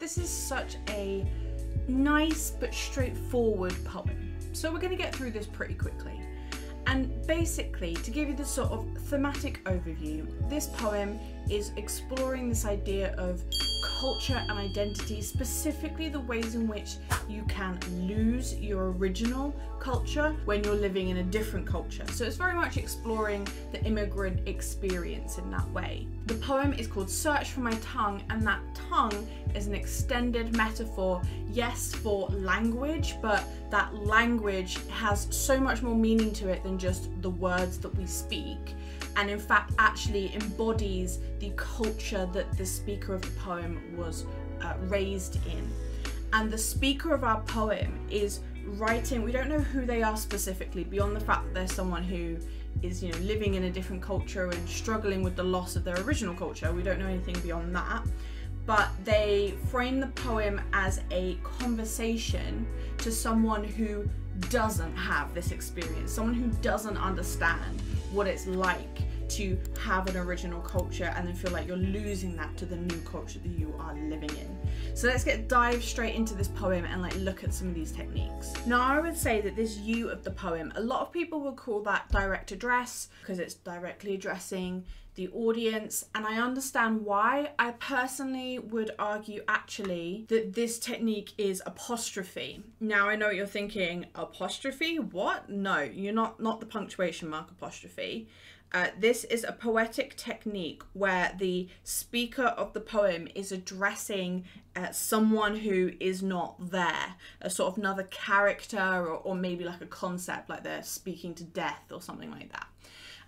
this is such a nice but straightforward poem. So we're going to get through this pretty quickly. And basically, to give you the sort of thematic overview, this poem is exploring this idea of culture and identity, specifically the ways in which you can lose your original culture when you're living in a different culture. So it's very much exploring the immigrant experience in that way. The poem is called Search for My Tongue, and that tongue is an extended metaphor, yes, for language, but that language has so much more meaning to it than just the words that we speak, and in fact actually embodies the culture that the speaker of the poem was raised in. And the speaker of our poem is writing, we don't know who they are specifically, beyond the fact that they're someone who is, you know, living in a different culture and struggling with the loss of their original culture. We don't know anything beyond that. But they frame the poem as a conversation to someone who doesn't have this experience, someone who doesn't understand what it's like to have an original culture and then feel like you're losing that to the new culture that you are living in. So let's dive straight into this poem and look at some of these techniques. Now, I would say that this you of the poem, a lot of people would call that direct address because it's directly addressing the audience, and I understand why. I personally would argue actually that this technique is apostrophe. Now, I know what you're thinking, apostrophe? What? No, you're not the punctuation mark apostrophe. This is a poetic technique where the speaker of the poem is addressing someone who is not there, a sort of another character, or maybe like a concept, like they're speaking to death or something like that.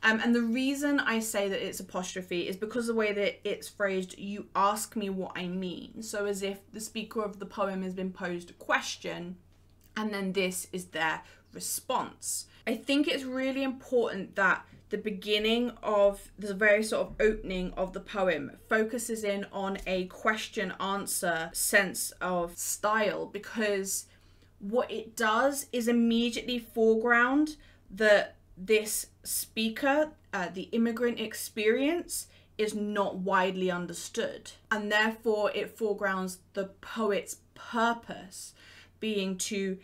And the reason I say that it's apostrophe is because the way that it's phrased, you ask me what I mean. So as if the speaker of the poem has been posed a question, and then this is their response. I think it's really important that the beginning of the very sort of opening of the poem focuses in on a question answer sense of style, because what it does is immediately foreground that this speaker, the immigrant experience, is not widely understood, and therefore it foregrounds the poet's purpose being to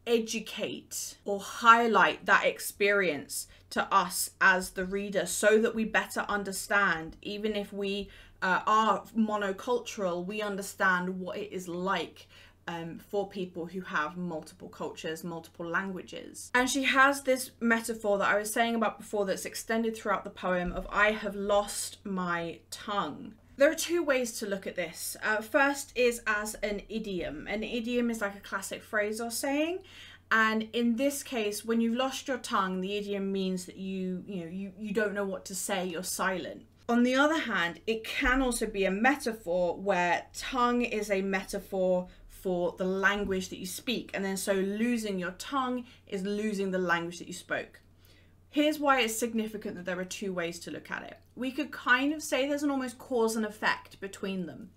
educate or highlight that experience to us as the reader, so that we better understand, even if we are monocultural, we understand what it is like for people who have multiple cultures, multiple languages. And she has this metaphor that I was saying about before that's extended throughout the poem of I have lost my tongue. There are two ways to look at this. First is as an idiom. An idiom is like a classic phrase or saying. And in this case, when you've lost your tongue, the idiom means that you don't know what to say, you're silent. On the other hand, it can also be a metaphor where tongue is a metaphor for the language that you speak, and then so losing your tongue is losing the language that you spoke. Here's why it's significant that there are two ways to look at it. We could kind of say there's an almost cause and effect between them,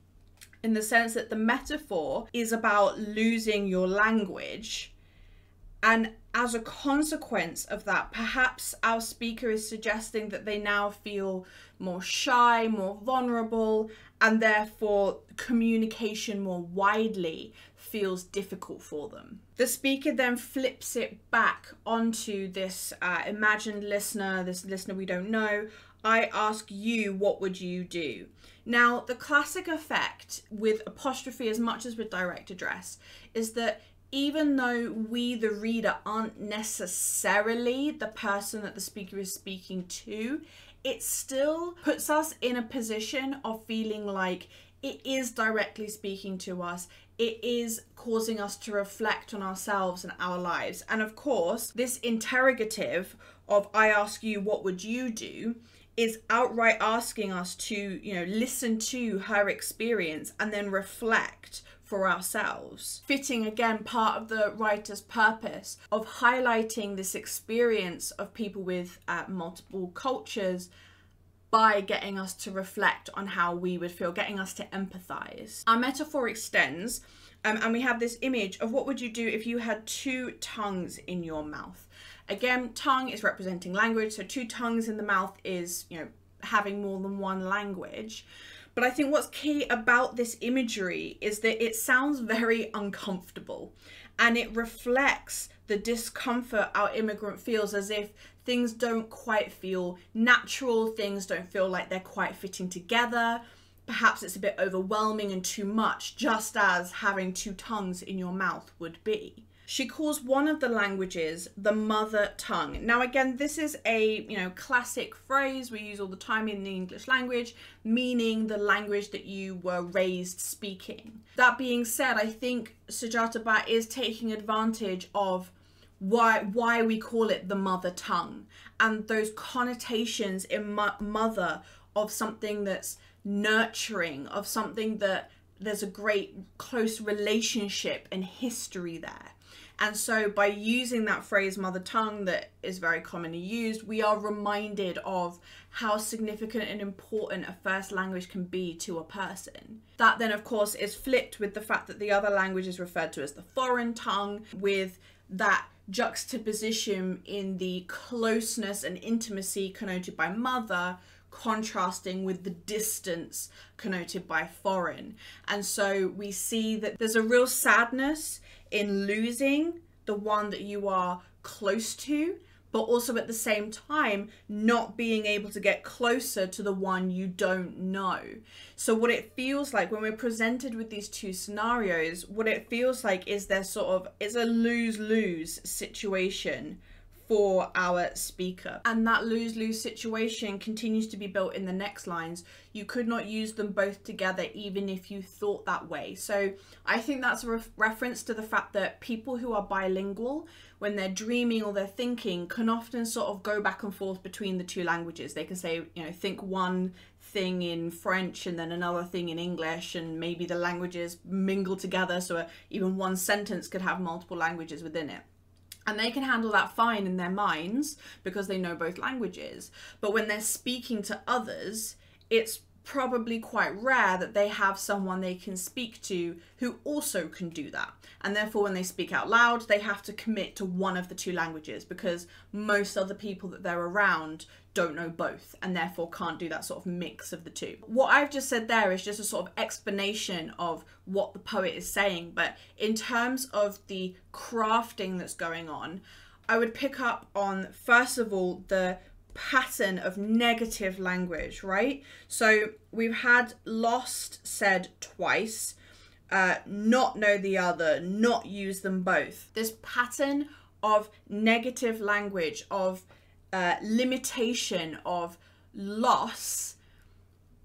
in the sense that the metaphor is about losing your language, and as a consequence of that, perhaps our speaker is suggesting that they now feel more shy, more vulnerable, and therefore communication more widely feels difficult for them. The speaker then flips it back onto this imagined listener, this listener we don't know. I ask you, what would you do? Now, the classic effect with apostrophe as much as with direct address is that even though we, the reader, aren't necessarily the person that the speaker is speaking to, it still puts us in a position of feeling like it is directly speaking to us. It is causing us to reflect on ourselves and our lives. And of course, this interrogative of I ask you, what would you do, is outright asking us to, listen to her experience and then reflect for ourselves. Fitting, again, part of the writer's purpose of highlighting this experience of people with multiple cultures by getting us to reflect on how we would feel, getting us to empathize. Our metaphor extends, and we have this image of what would you do if you had two tongues in your mouth. Again, tongue is representing language, so two tongues in the mouth is, having more than one language. But But I think what's key about this imagery is that it sounds very uncomfortable, and it reflects the discomfort our immigrant feels, as if things don't quite feel natural, things don't feel like they're quite fitting together. Perhaps it's a bit overwhelming and too much, just as having two tongues in your mouth would be. She calls one of the languages the mother tongue. Now again, this is a classic phrase we use all the time in the English language, meaning the language that you were raised speaking. That being said, I think Sujata Bhatt is taking advantage of why we call it the mother tongue, and those connotations in mother of something that's nurturing, of something that there's a great close relationship and history there. And so by using that phrase mother tongue that is very commonly used, we are reminded of how significant and important a first language can be to a person. That then of course is flipped with the fact that the other language is referred to as the foreign tongue, with that juxtaposition in the closeness and intimacy connoted by mother contrasting with the distance connoted by foreign. And so we see that there's a real sadness in losing the one that you are close to, but also at the same time not being able to get closer to the one you don't know. So what it feels like when we're presented with these two scenarios, what it feels like is it's a lose-lose situation for our speaker. And that lose-lose situation continues to be built in the next lines. You could not use them both together even if you thought that way. So I think that's a reference to the fact that people who are bilingual, when they're dreaming or they're thinking, can often sort of go back and forth between the two languages. They can say, think one thing in French and then another thing in English, and maybe the languages mingle together, so even one sentence could have multiple languages within it. And they can handle that fine in their minds because they know both languages. But when they're speaking to others, it's probably quite rare that they have someone they can speak to who also can do that. And therefore, when they speak out loud, they have to commit to one of the two languages, because most other people that they're around don't know both and therefore can't do that sort of mix of the two. What I've just said there is just a sort of explanation of what the poet is saying, but in terms of the crafting that's going on, I would pick up on, first of all, the pattern of negative language, right? So we've had lost said twice, not know the other, not use them both. This pattern of negative language, of limitation, of loss,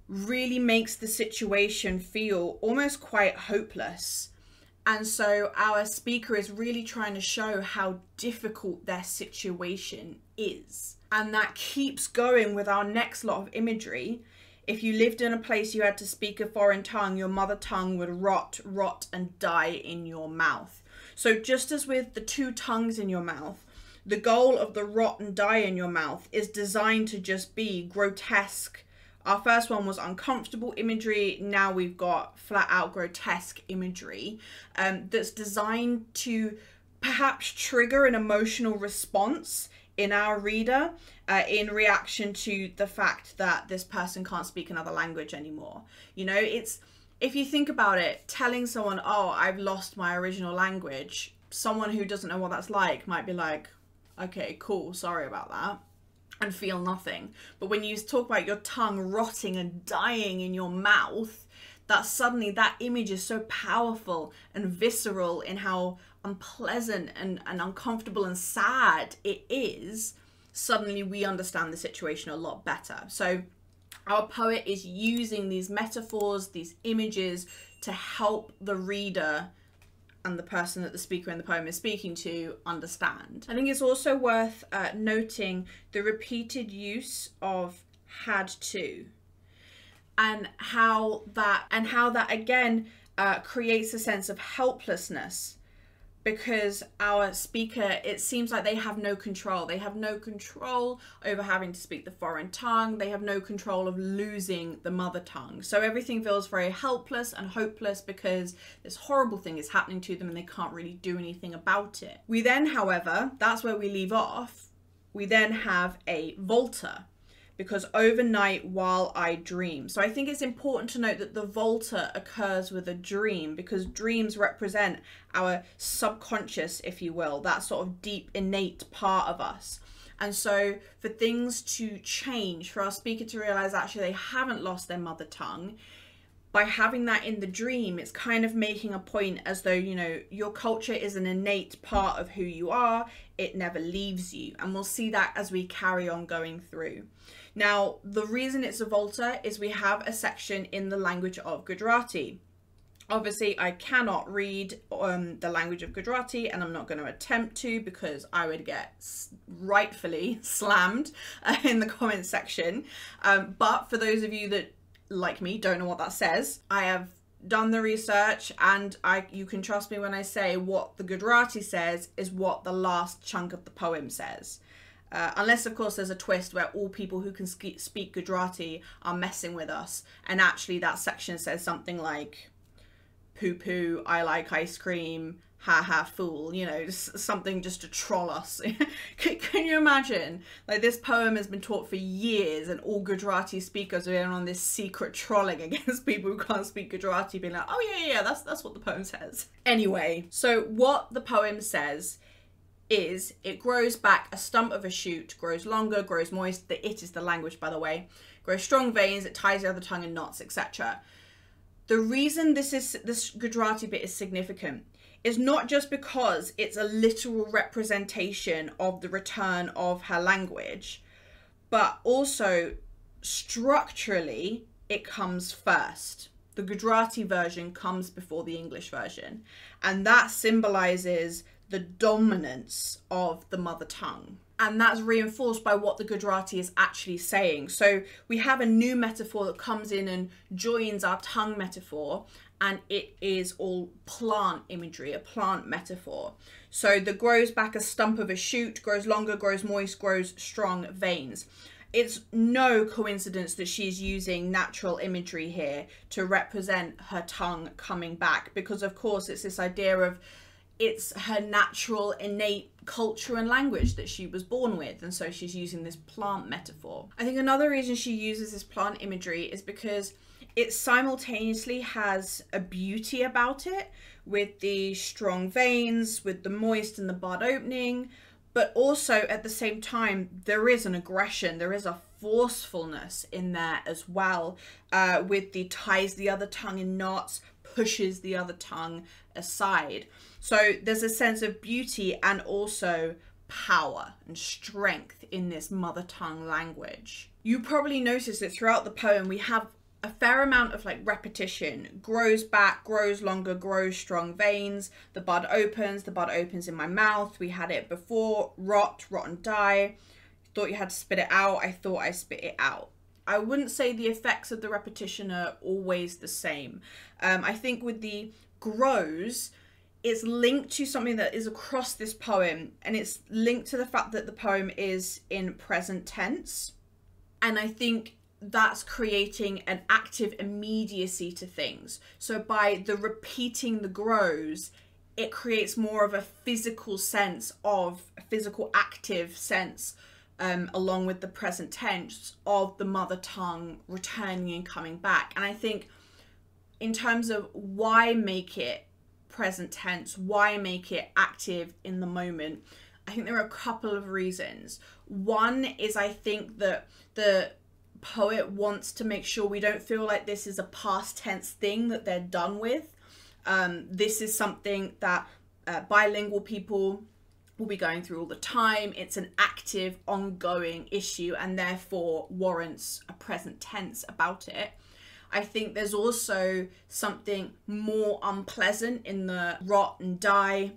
really makes the situation feel almost quite hopeless. And so our speaker is really trying to show how difficult their situation is. And that keeps going with our next lot of imagery. If you lived in a place you had to speak a foreign tongue, your mother tongue would rot, and die in your mouth. So just as with the two tongues in your mouth, the goal of the rot and die in your mouth is designed to just be grotesque. Our first one was uncomfortable imagery. Now we've got flat out grotesque imagery that's designed to perhaps trigger an emotional response in our reader in reaction to the fact that this person can't speak another language anymore. It's, if you think about it, telling someone, oh, I've lost my original language, someone who doesn't know what that's like might be like, okay, cool, sorry about that, and feel nothing. But when you talk about your tongue rotting and dying in your mouth, that suddenly that image is so powerful and visceral in how unpleasant and uncomfortable and sad it is. Suddenly we understand the situation a lot better. So our poet is using these metaphors, these images, to help the reader and the person that the speaker in the poem is speaking to understand. I think it's also worth noting the repeated use of had to, and how that again creates a sense of helplessness, because our speaker, it seems like they have no control. They have no control over having to speak the foreign tongue. They have no control of losing the mother tongue. So everything feels very helpless and hopeless because this horrible thing is happening to them and they can't really do anything about it. We then, however, that's where we leave off. We then have a Volta, because overnight while I dream. So I think it's important to note that the volta occurs with a dream, because dreams represent our subconscious, if you will, that sort of deep innate part of us. And so for things to change, for our speaker to realize actually they haven't lost their mother tongue, by having that in the dream, it's kind of making a point as though, you know, your culture is an innate part of who you are. It never leaves you. And we'll see that as we carry on going through. Now, the reason it's a volta is we have a section in the language of Gujarati. Obviously, I cannot read the language of Gujarati, and I'm not going to attempt to, because I would get rightfully slammed in the comment section. But for those of you that, like me, don't know what that says, I have done the research, and you can trust me when I say what the Gujarati says is what the last chunk of the poem says. Unless, of course, there's a twist where all people who can speak Gujarati are messing with us, and actually that section says something like, poo poo, I like ice cream, ha ha fool, you know, just something just to troll us. Can you imagine? Like, this poem has been taught for years, and all Gujarati speakers are on this secret trolling against people who can't speak Gujarati, being like, oh yeah, that's what the poem says. Anyway, so what the poem says is, it grows back a stump of a shoot, grows longer, grows moist, the it is the language, by the way, grows strong veins, it ties the other tongue in knots, etc. The reason this Gujarati bit is significant is not just because it's a literal representation of the return of her language, but also structurally it comes first. The Gujarati version comes before the English version, and that symbolizes the dominance of the mother tongue. And that's reinforced by what the Gujarati is actually saying. So we have a new metaphor that comes in and joins our tongue metaphor, and it is all plant imagery, a plant metaphor. So the grows back a stump of a shoot, grows longer, grows moist, grows strong veins. It's no coincidence that she's using natural imagery here to represent her tongue coming back, because of course it's this idea of it's her natural innate culture and language that she was born with, and so she's using this plant metaphor. I think another reason she uses this plant imagery is because it simultaneously has a beauty about it, with the strong veins, with the moist and the bud opening, but also at the same time there is an aggression, there is a forcefulness in there as well, with the ties the other tongue in knots, pushes the other tongue aside. So there's a sense of beauty and also power and strength in this mother tongue language. You probably noticed that throughout the poem we have a fair amount of like repetition. Grows back, grows longer, grows strong veins, the bud opens in my mouth. We had it before, rot and die. Thought you had to spit it out, I thought I spit it out. I wouldn't say the effects of the repetition are always the same. I think with the grows, it's linked to something that is across this poem, and it's linked to the fact that the poem is in present tense. And I think that's creating an active immediacy to things. So by the repeating the grows, it creates more of a physical sense of, a physical active sense, along with the present tense of the mother tongue returning and coming back. And I think in terms of why make it present tense, why make it active in the moment, I think there are a couple of reasons. One is, I think that the poet wants to make sure we don't feel like this is a past tense thing that they're done with. This is something that bilingual people will be going through all the time. It's an active, ongoing issue, and therefore warrants a present tense about it. I think there's also something more unpleasant in the rot and die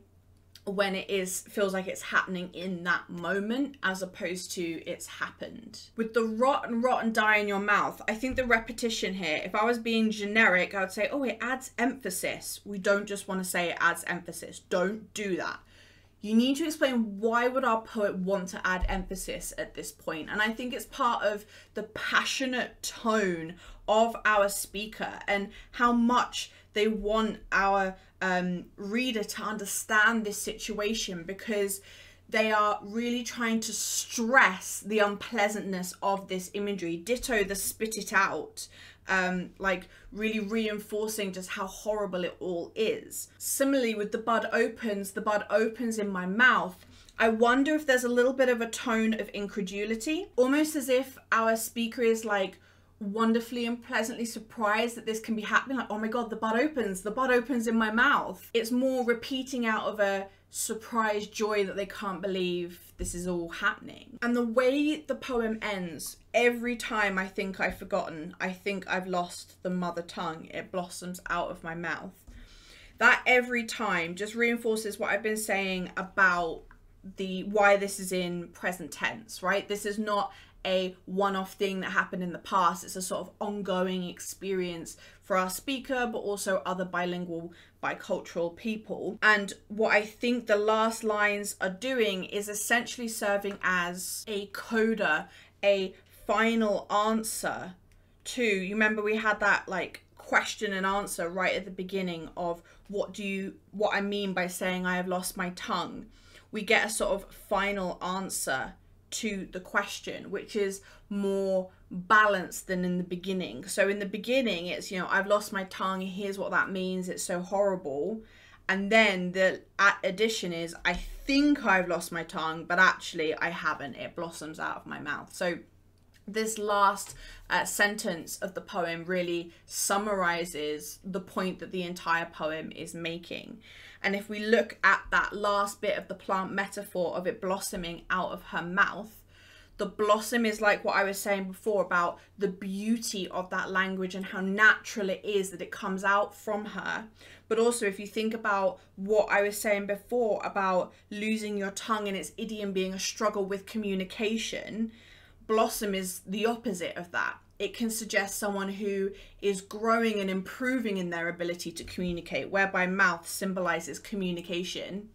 when it feels like it's happening in that moment as opposed to it's happened. With the rot and die in your mouth, I think the repetition here, if I was being generic, I would say, oh, it adds emphasis. We don't just want to say it adds emphasis. Don't do that. You need to explain, why would our poet want to add emphasis at this point? And I think it's part of the passionate tone of our speaker and how much they want our reader to understand this situation, because They are really trying to stress the unpleasantness of this imagery. Ditto the spit it out, like really reinforcing just how horrible it all is. Similarly with the bud opens in my mouth. I wonder if there's a little bit of a tone of incredulity, almost as if our speaker is like wonderfully and pleasantly surprised that this can be happening. Like, oh my God, the bud opens in my mouth. It's more repeating out of a surprised joy that they can't believe this is all happening. And the way the poem ends, every time I think I've forgotten, I think I've lost the mother tongue, it blossoms out of my mouth. That every time just reinforces what I've been saying about why this is in present tense, right? This is not a one-off thing that happened in the past. It's a sort of ongoing experience for our speaker, but also other bilingual, bicultural people. And what I think the last lines are doing is essentially serving as a coda, a final answer to, you remember we had that like question and answer right at the beginning of what I mean by saying I have lost my tongue. We get a sort of final answer to the question, which is more balanced than in the beginning. So in the beginning, it's, you know, I've lost my tongue, here's what that means, it's so horrible. And then the addition is, I think I've lost my tongue, but actually I haven't, it blossoms out of my mouth. So this last sentence of the poem really summarizes the point that the entire poem is making. And if we look at that last bit of the plant metaphor of it blossoming out of her mouth, the blossom is like what I was saying before about the beauty of that language and how natural it is that it comes out from her. But also if you think about what I was saying before about losing your tongue and its idiom being a struggle with communication, blossom is the opposite of that. It can suggest someone who is growing and improving in their ability to communicate, whereby mouth symbolizes communication.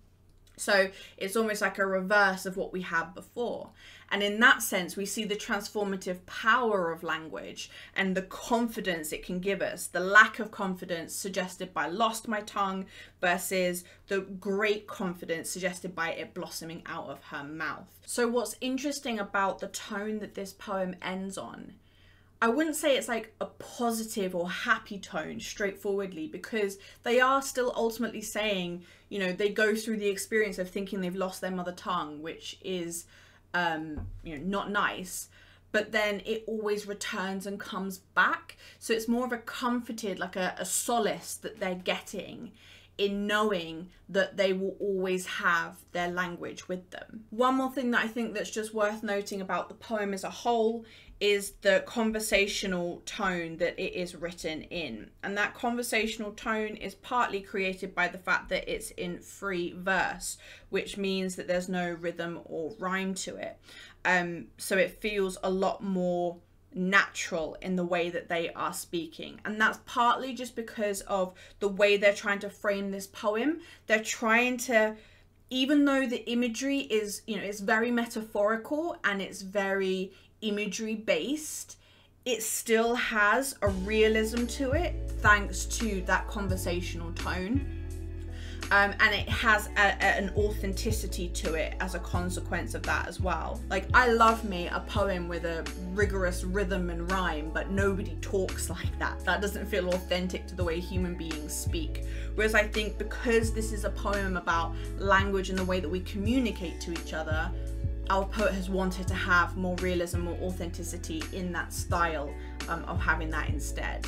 So it's almost like a reverse of what we had before. And in that sense, we see the transformative power of language and the confidence it can give us, the lack of confidence suggested by lost my tongue versus the great confidence suggested by it blossoming out of her mouth. So what's interesting about the tone that this poem ends on, I wouldn't say it's like a positive or happy tone straightforwardly, because they are still ultimately saying, you know, they go through the experience of thinking they've lost their mother tongue, which is, you know, not nice, but then it always returns and comes back. So it's more of a comforted, like a solace that they're getting in knowing that they will always have their language with them. One more thing that I think that's just worth noting about the poem as a whole is the conversational tone that it is written in. And that conversational tone is partly created by the fact that it's in free verse, which means that there's no rhythm or rhyme to it. So it feels a lot more natural in the way that they are speaking. And that's partly just because of the way they're trying to frame this poem. They're trying to, even though the imagery is, you know, it's very metaphorical and it's very imagery based, it still has a realism to it thanks to that conversational tone. And it has an authenticity to it as a consequence of that as well. Like, I love me a poem with a rigorous rhythm and rhyme, but nobody talks like that. That doesn't feel authentic to the way human beings speak. Whereas I think because this is a poem about language and the way that we communicate to each other, our poet has wanted to have more realism, more authenticity in that style of having that instead.